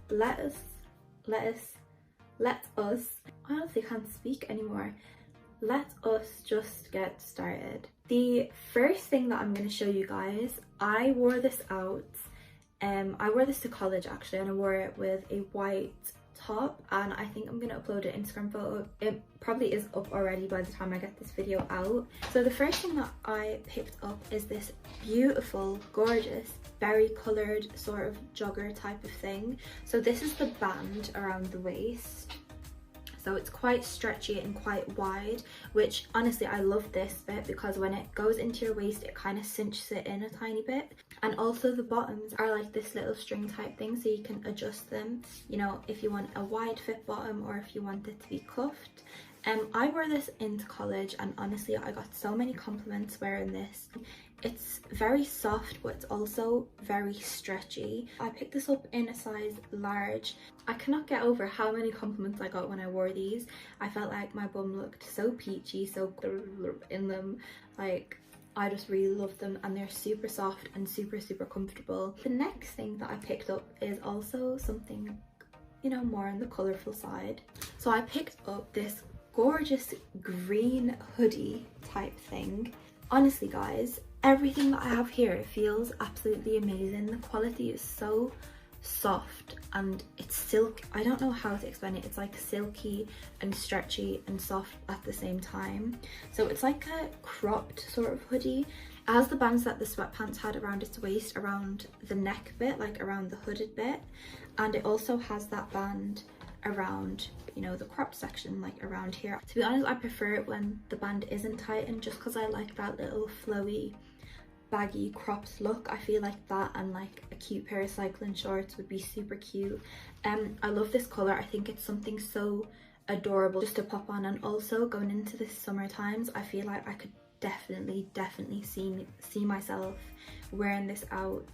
let us I honestly can't speak anymore. Let us just get started. The first thing that I'm going to show you guys, I wore this out. I wore this to college actually, and I wore it with a white top, and I think I'm gonna upload an Instagram photo. It probably is up already by the time I get this video out. So the first thing that I picked up is this beautiful, gorgeous, berry coloured sort of jogger type of thing. So this is the band around the waist. So it's quite stretchy and quite wide, which honestly I love this bit because when it goes into your waist it kind of cinches it in a tiny bit. And also the bottoms are like this little string type thing, so you can adjust them, you know, if you want a wide fit bottom or if you want it to be cuffed. I wore this into college and honestly I got so many compliments wearing this. It's very soft, but it's also very stretchy. I picked this up in a size large. I cannot get over how many compliments I got when I wore these. I felt like my bum looked so peachy, so in them. Like, I just really love them, and they're super soft and super comfortable. The next thing that I picked up is also something, you know, more on the colourful side. So I picked up this gorgeous green hoodie type thing. Honestly guys, everything that I have here feels absolutely amazing. The quality is so soft and it's silk. I don't know how to explain it. It's like silky and stretchy and soft at the same time. So it's like a cropped sort of hoodie. It has the bands that the sweatpants had around its waist, around the neck bit, like around the hooded bit, and it also has that band around, you know, the crop section, like around here. To be honest, I prefer it when the band isn't tightened, just because I like that little flowy baggy cropped look. I feel like that and like a cute pair of cycling shorts would be super cute. I love this colour. I think it's something so adorable just to pop on, and also going into the summer times I feel like I could definitely see myself wearing this out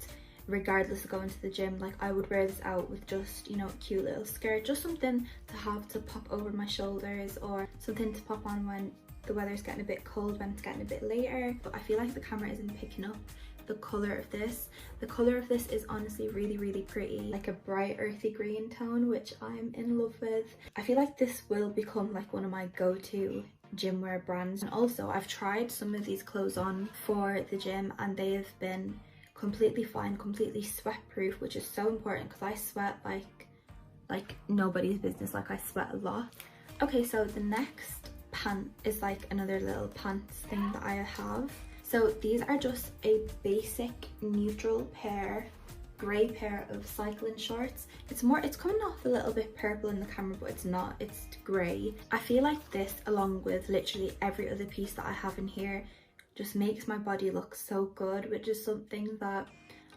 regardless of going to the gym. Like I would wear this out with just, you know, a cute little skirt, just something to have to pop over my shoulders, or something to pop on when the weather's getting a bit cold, when it's getting a bit later. But I feel like the camera isn't picking up the colour of this. The colour of this is honestly really pretty, like a bright earthy green tone, which I'm in love with. I feel like this will become like one of my go-to gym wear brands. And also I've tried some of these clothes on for the gym and they have been completely fine, completely sweat proof, which is so important because I sweat like nobody's business. Like I sweat a lot. Okay, so the next pant is like another little pants thing that I have. So these are just a basic neutral pair, grey pair of cycling shorts. It's coming off a little bit purple in the camera, but it's not, it's grey. I feel like this, along with literally every other piece that I have in here, just makes my body look so good, which is something that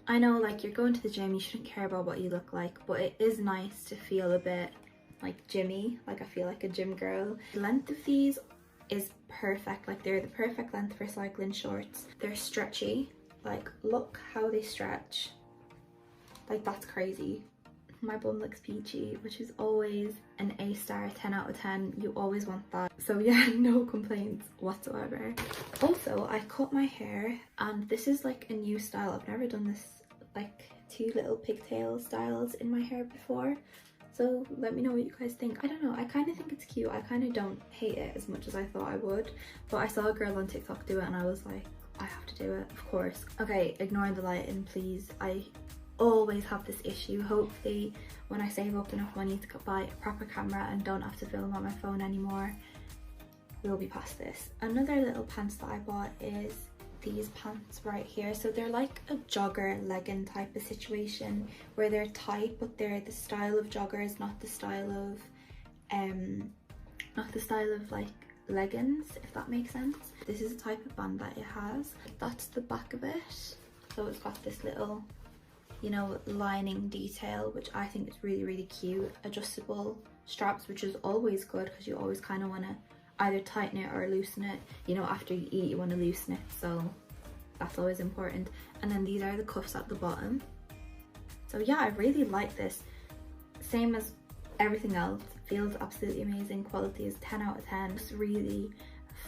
I know, like, you're going to the gym, you shouldn't care about what you look like, but it is nice to feel a bit like gymmy, like I feel like a gym girl. The length of these is perfect, like they're the perfect length for cycling shorts. They're stretchy, like look how they stretch, like that's crazy. My bum looks peachy, which is always an A star, 10 out of 10. You always want that. So yeah, no complaints whatsoever. Also, I cut my hair, and this is like a new style. I've never done this, like 2 little pigtail styles in my hair before. So let me know what you guys think. I don't know, I kind of think it's cute. I kind of don't hate it as much as I thought I would. But I saw a girl on TikTok do it and I was like, I have to do it, of course. Okay, ignoring the lighting, please. I always have this issue. Hopefully when I save up enough money to buy a proper camera and don't have to film on my phone anymore, we'll be past this. Another little pants that I bought is these pants right here. So they're like a jogger legging type of situation where they're tight, but they're the style of joggers, not the style of like leggings, if that makes sense. This is the type of band that it has. That's the back of it. So it's got this little, you know, lining detail, which I think is really cute. Adjustable straps, which is always good because you always kind of want to either tighten it or loosen it. You know, after you eat you want to loosen it, so that's always important. And then these are the cuffs at the bottom. So yeah, I really like this. Same as everything else, feels absolutely amazing. Quality is 10 out of 10. It's really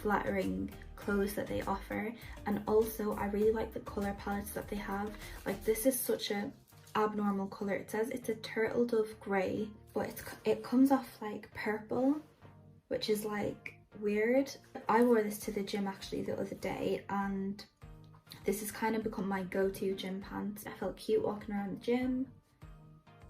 flattering clothes that they offer. And also I really like the color palettes that they have. Like this is such a abnormal color. It says it's a turtle dove grey, but it comes off like purple, which is like weird. I wore this to the gym actually the other day, and this has kind of become my go-to gym pants. I felt cute walking around the gym,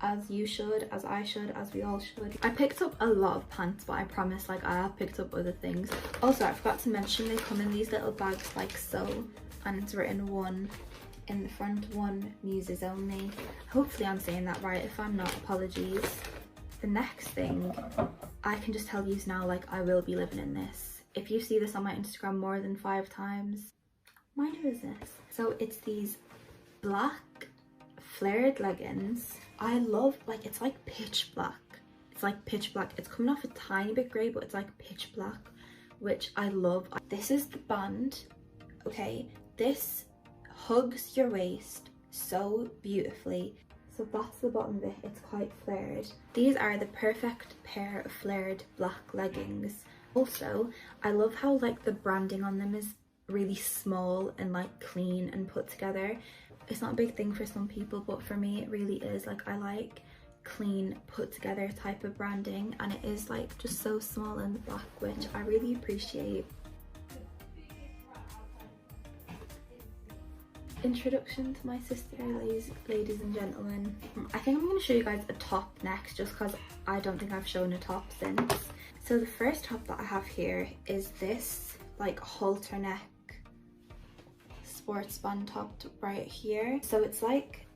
as you should, as I should, as we all should. I picked up a lot of pants, but I promise like I have picked up other things. Also, I forgot to mention they come in these little bags like so, and it's written one in the front, one Musesonly. Hopefully I'm saying that right. If I'm not, apologies. The next thing, I can just tell you now, like I will be living in this. If you see this on my Instagram more than 5 times, mind your business. So it's these black flared leggings. I love, like, it's like pitch black. It's like pitch black. It's coming off a tiny bit grey, but it's like pitch black, which I love. This is the band, okay? This hugs your waist so beautifully. So that's the bottom of it. It's quite flared. These are the perfect pair of flared black leggings. Also, I love how like the branding on them is really small and like clean and put together. It's not a big thing for some people, but for me it really is. Like I like clean, put together type of branding, and it is like just so small in the back, which I really appreciate. Introduction to my sister, ladies and gentlemen. I think I'm going to show you guys a top next, just because I don't think I've shown a top since. So the first top that I have here is this like halter neck sports band top right here. So it's like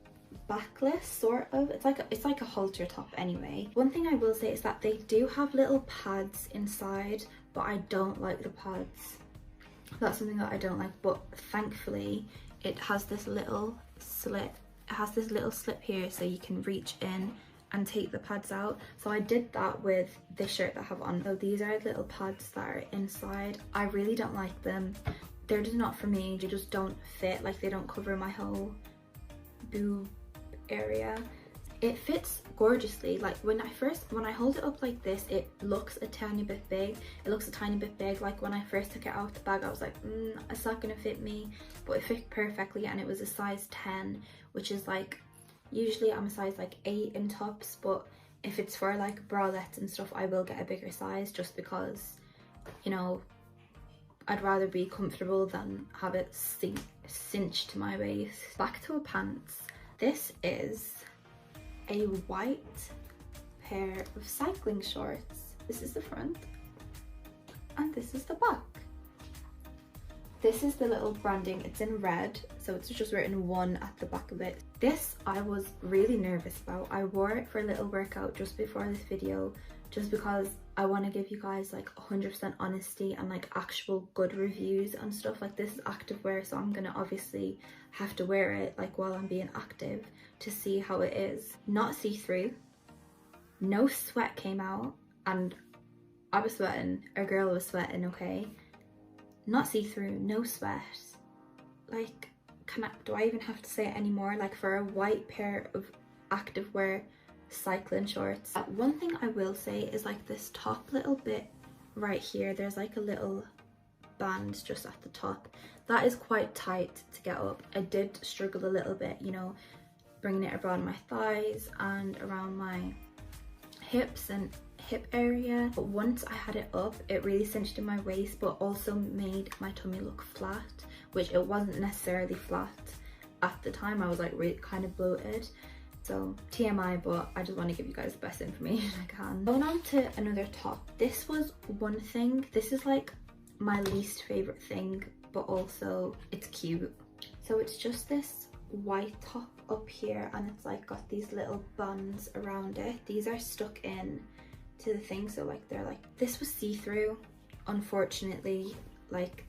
backless sort of. It's like a halter top anyway. One thing I will say is that they do have little pads inside, but I don't like the pads. That's something that I don't like, but thankfully it has this little slit. It has this little slip here so you can reach in and take the pads out. So I did that with this shirt that I have on. So these are little pads that are inside. I really don't like them. They're just not for me. They just don't fit. Like they don't cover my whole boob area. It fits gorgeously. Like when I hold it up like this, it looks a tiny bit big. It looks a tiny bit big. Like when I first took it out of the bag, I was like, it's not gonna fit me, but it fit perfectly, and it was a size 10, which is like, usually I'm a size like 8 in tops, but if it's for like bralettes and stuff, I will get a bigger size just because, you know, I'd rather be comfortable than have it cinched to my waist. Back to a pants. This is a white pair of cycling shorts. This is the front and this is the back. This is the little branding. It's in red, so it's just written 1 at the back of it. This I was really nervous about. I wore it for a little workout just before this video, just because I want to give you guys like 100% honesty and like actual good reviews and stuff. Like this is active wear, so I'm gonna obviously have to wear it like while I'm being active to see how it is. Not see-through, no sweat came out, and I was sweating, a girl was sweating, okay? Not see-through, no sweat. Like, do I even have to say it anymore? Like for a white pair of activewear cycling shorts. One thing I will say is like this top little bit right here, there's like a little band just at the top. That is quite tight to get up. I did struggle a little bit, you know, bringing it around my thighs and around my hips and hip area, but once I had it up, it really cinched in my waist, but also made my tummy look flat, which it wasn't necessarily flat at the time. I was like really kind of bloated, so TMI, but I just want to give you guys the best information I can. Going on to another top. This was one thing. This is like my least favorite thing, but also it's cute. So it's just this white top up here, and it's like got these little bands around it. These are stuck in to the thing, so like they're like, this was see-through, unfortunately. Like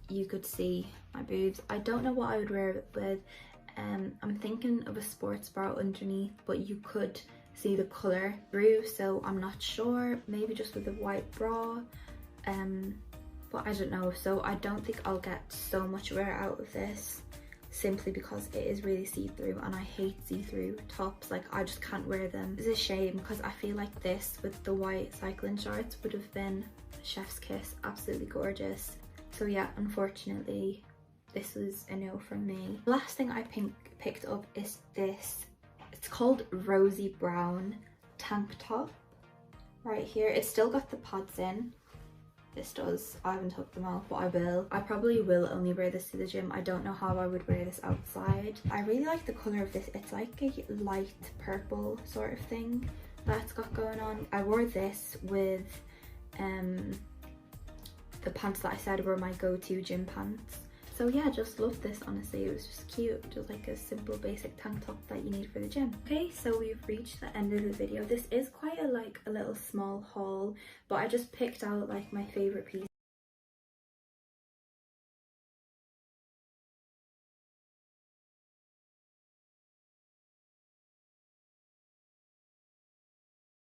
you could see my boobs. I don't know what I would wear it with. I'm thinking of a sports bra underneath, but you could see the color through, so I'm not sure. Maybe just with a white bra, but I don't know. So I don't think I'll get so much wear out of this, simply because it is really see-through, and I hate see-through tops. Like I just can't wear them. It's a shame, because I feel like this with the white cycling shorts would have been chef's kiss, absolutely gorgeous. So yeah, unfortunately this was a no from me. The last thing I picked up is this It's called Rosy Brown tank top right here. It's still got the pads in. This does. I haven't took them off, but I will. I probably will only wear this to the gym. I don't know how I would wear this outside. I really like the colour of this. It's like a light purple sort of thing that's got going on. I wore this with the pants that I said were my go-to gym pants. So yeah, just loved this, honestly. It was just cute, just like a simple basic tank top that you need for the gym. Okay, so we've reached the end of the video. This is quite a little small haul, but I just picked out like my favorite pieces